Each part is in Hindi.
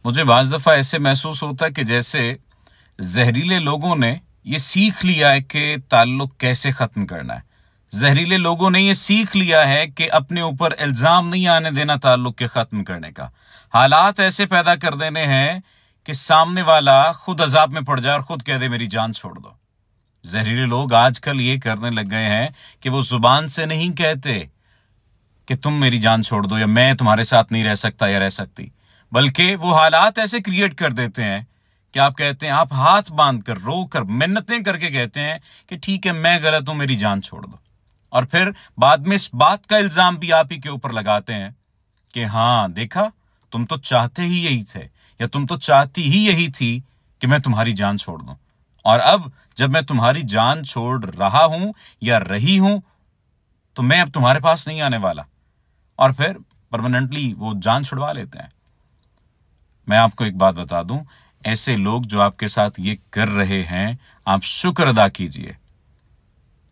मुझे बाज़ दफ़ा ऐसे महसूस होता है कि जैसे ज़हरीले लोगों ने ये सीख लिया है कि ताल्लुक़ कैसे ख़त्म करना है। ज़हरीले लोगों ने ये सीख लिया है कि अपने ऊपर इल्ज़ाम नहीं आने देना ताल्लुक़ के ख़त्म करने का। हालात ऐसे पैदा कर देने हैं कि सामने वाला खुद अज़ाब में पड़ जाए और खुद कह दे मेरी जान छोड़ दो। ज़हरीले लोग आजकल ये करने लग गए हैं कि वो ज़ुबान से नहीं कहते कि तुम मेरी जान छोड़ दो या मैं तुम्हारे साथ नहीं रह सकता या रह सकती, बल्कि वो हालात ऐसे क्रिएट कर देते हैं कि आप कहते हैं, आप हाथ बांध कर रो कर मिन्नतें करके कहते हैं कि ठीक है मैं गलत हूं, मेरी जान छोड़ दो। और फिर बाद में इस बात का इल्जाम भी आप ही के ऊपर लगाते हैं कि हाँ देखा, तुम तो चाहते ही यही थे या तुम तो चाहती ही यही थी कि मैं तुम्हारी जान छोड़ दूं, और अब जब मैं तुम्हारी जान छोड़ रहा हूं या रही हूं तो मैं अब तुम्हारे पास नहीं आने वाला। और फिर परमानेंटली वो जान छुड़वा लेते हैं। मैं आपको एक बात बता दूं, ऐसे लोग जो आपके साथ ये कर रहे हैं, आप शुक्र अदा कीजिए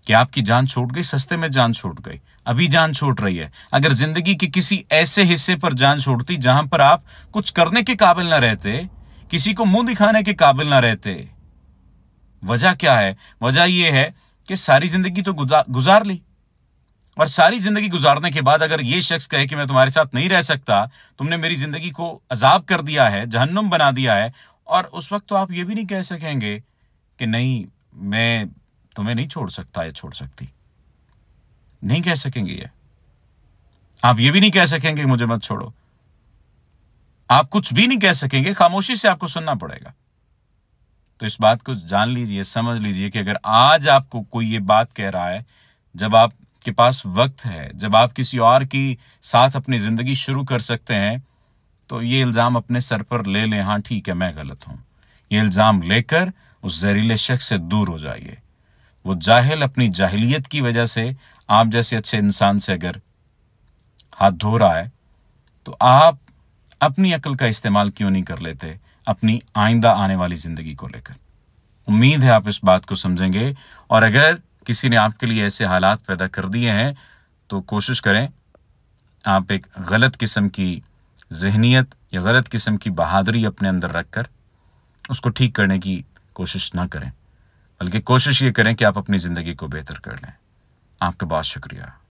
कि आपकी जान छूट गई, सस्ते में जान छूट गई। अभी जान छूट रही है। अगर जिंदगी के किसी ऐसे हिस्से पर जान छूटती जहां पर आप कुछ करने के काबिल ना रहते, किसी को मुंह दिखाने के काबिल ना रहते। वजह क्या है? वजह यह है कि सारी जिंदगी तो गुजार ली, और सारी जिंदगी गुजारने के बाद अगर ये शख्स कहे कि मैं तुम्हारे साथ नहीं रह सकता, तुमने मेरी जिंदगी को अजाब कर दिया है, जहन्नुम बना दिया है, और उस वक्त तो आप ये भी नहीं कह सकेंगे कि नहीं मैं तुम्हें नहीं छोड़ सकता या छोड़ सकती। नहीं कह सकेंगे ये। आप ये भी नहीं कह सकेंगे मुझे मत छोड़ो। आप कुछ भी नहीं कह सकेंगे, खामोशी से आपको सुनना पड़ेगा। तो इस बात को जान लीजिए, समझ लीजिए कि अगर आज आपको कोई ये बात कह रहा है, जब आपके पास वक्त है, जब आप किसी और की साथ अपनी जिंदगी शुरू कर सकते हैं, तो ये इल्जाम अपने सर पर ले लें, हाँ ठीक है मैं गलत हूं। ये इल्जाम लेकर उस जहरीले शख्स से दूर हो जाइए। वो जाहिल अपनी जाहिलियत की वजह से आप जैसे अच्छे इंसान से अगर हाथ धो रहा है, तो आप अपनी अक्ल का इस्तेमाल क्यों नहीं कर लेते अपनी आइंदा आने वाली जिंदगी को लेकर। उम्मीद है आप इस बात को समझेंगे, और अगर किसी ने आपके लिए ऐसे हालात पैदा कर दिए हैं तो कोशिश करें आप एक गलत किस्म की जहनीत या गलत किस्म की बहादुरी अपने अंदर रखकर उसको ठीक करने की कोशिश ना करें, बल्कि कोशिश ये करें कि आप अपनी ज़िंदगी को बेहतर कर लें। आपका बहुत शुक्रिया।